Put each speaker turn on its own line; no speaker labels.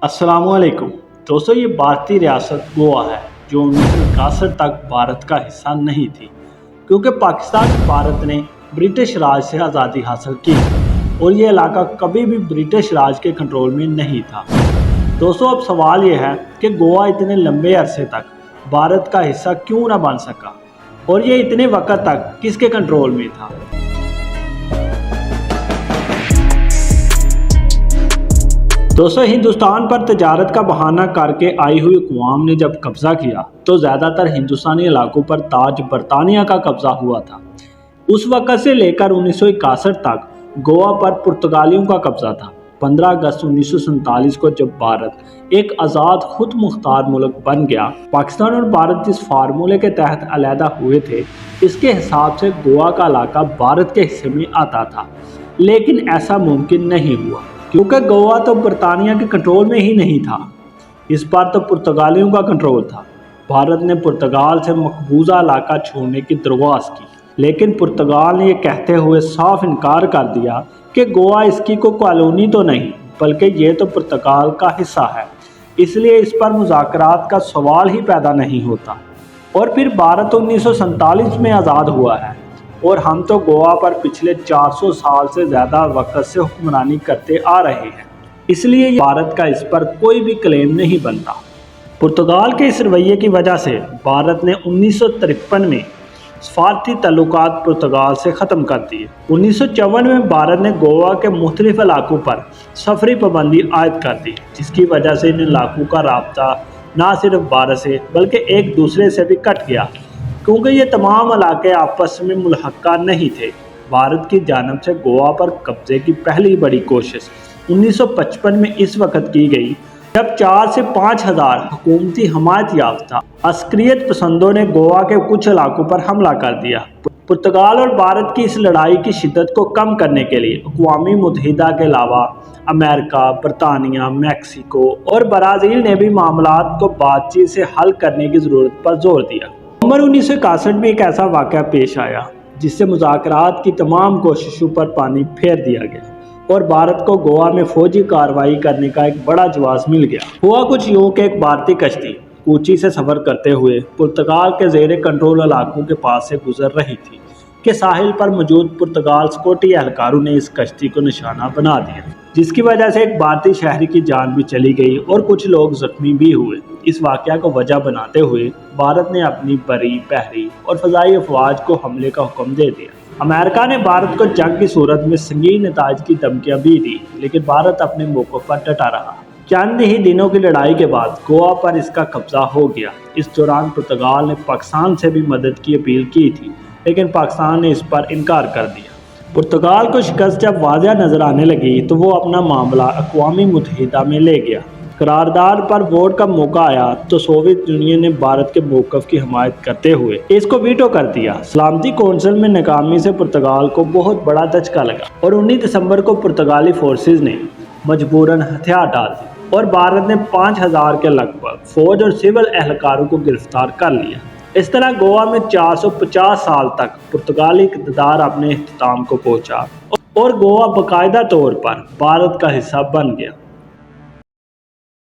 अस्सलाम वालेकुम दोस्तों, ये भारतीय रियासत गोवा है जो 1961 तक भारत का हिस्सा नहीं थी, क्योंकि पाकिस्तान भारत ने ब्रिटिश राज से आज़ादी हासिल की और ये इलाका कभी भी ब्रिटिश राज के कंट्रोल में नहीं था। दोस्तों, अब सवाल ये है कि गोवा इतने लंबे अरसे तक भारत का हिस्सा क्यों ना बन सका और ये इतने वक्त तक किसके कंट्रोल में था। दोस्तों, हिंदुस्तान पर तजारत का बहाना करके आई हुई अक़वाम ने जब कब्ज़ा किया तो ज़्यादातर हिंदुस्तानी इलाकों पर ताज बरतानिया का कब्ज़ा हुआ था। उस वक़्त से लेकर 1961 तक गोवा पर पुर्तगालियों का कब्ज़ा था। 15 अगस्त 1947 को जब भारत एक आज़ाद खुद मुख्तार मुल्क बन गया, पाकिस्तान और भारत जिस फार्मूले के तहत अलहदा हुए थे, इसके हिसाब से गोवा का इलाका भारत के हिस्से में आता था, लेकिन ऐसा मुमकिन नहीं हुआ क्योंकि गोवा तो बरतानिया के कंट्रोल में ही नहीं था। इस बार तो पुर्तगालियों का कंट्रोल था। भारत ने पुर्तगाल से मकबूजा इलाका छोड़ने की दरख्वास्त की, लेकिन पुर्तगाल ने यह कहते हुए साफ इनकार कर दिया कि गोवा इसकी कोई कॉलोनी तो नहीं, बल्कि ये तो पुर्तगाल का हिस्सा है, इसलिए इस पर मुज़ाकरात का सवाल ही पैदा नहीं होता। और फिर भारत 1947 में आज़ाद हुआ है और हम तो गोवा पर पिछले 400 साल से ज़्यादा वक्त से हुक्मरानी करते आ रहे हैं, इसलिए भारत का इस पर कोई भी क्लेम नहीं बनता। पुर्तगाल के इस रवैये की वजह से भारत ने 1953 में सफारती तल्लुकात पुर्तगाल से ख़त्म कर दिए। 1954 में भारत ने गोवा के मुख्तलिफ इलाकों पर सफरी पाबंदी आयद कर दी, जिसकी वजह से इन इलाकों का राब्ता न सिर्फ भारत से बल्कि एक दूसरे से भी कट गया, क्योंकि ये तमाम इलाके आपस में मुल्हक्का नहीं थे। भारत की जानिब से गोवा पर कब्जे की पहली बड़ी कोशिश 1955 में इस वक्त की गई, जब 4 से 5 हज़ार हुकूमती हमायत याफ्ता अस्करियत पसंदों ने गोवा के कुछ इलाकों पर हमला कर दिया। पुर्तगाल और भारत की इस लड़ाई की शिद्दत को कम करने के लिए अक़वाम मुत्तहिदा के अलावा अमेरिका, बरतानिया, मैक्सिको और ब्राज़ील ने भी मामलात को बातचीत से हल करने की ज़रूरत पर जोर दिया। नवंबर 1961 में एक ऐसा वाक़या पेश आया जिससे मुज़ाकरात की तमाम कोशिशों पर पानी फेर दिया गया और भारत को गोवा में फौजी कार्रवाई करने का एक बड़ा जवाब मिल गया। हुआ कुछ यूँ कि एक भारतीय कश्ती कोची से सफ़र करते हुए पुर्तगाल के ज़ेरे कंट्रोल इलाकों के पास से गुजर रही थी कि साहिल पर मौजूद पुर्तगाल सिक्योरिटी एहलकारों ने इस कश्ती को निशाना बना दिया, जिसकी वजह से एक भारतीय शहरी की जान भी चली गई और कुछ लोग जख्मी भी हुए। इस वाक़या को वजह बनाते हुए भारत ने अपनी बरी, बहरी और फ़ज़ाई अफवाज को हमले का हुक्म दे दिया। अमेरिका ने भारत को जंग की सूरत में संगीन नताज की धमकियाँ भी दी, लेकिन भारत अपने मौक़िफ़ पर डटा रहा। चंद ही दिनों की लड़ाई के बाद गोवा पर इसका कब्ज़ा हो गया। इस दौरान पुर्तगाल ने पाकिस्तान से भी मदद की अपील की थी, लेकिन पाकिस्तान ने इस पर इनकार कर दिया। पुर्तगाल को शिकस्त जब वाज़ह नज़र आने लगी तो वो अपना मामला अक़वाम मुत्तहिदा में ले गया। करारदाद पर वोट का मौका आया तो सोवियत यूनियन ने भारत के मौक़िफ़ की हमायत करते हुए इसको वीटो कर दिया। सलामती कौंसिल में नाकामी से पुर्तगाल को बहुत बड़ा धचका लगा और 19 दिसंबर को पुर्तगाली फोर्सेस ने मजबूरन हथियार डाल दिए और भारत ने 5000 के लगभग फौज और सिविल एहलकारों को गिरफ्तार कर लिया। इस तरह गोवा में 450 साल तक पुर्तगाली इक़्तिदार अपने इख्तिताम को पहुंचा और गोवा बाकायदा तौर पर भारत का हिस्सा बन गया।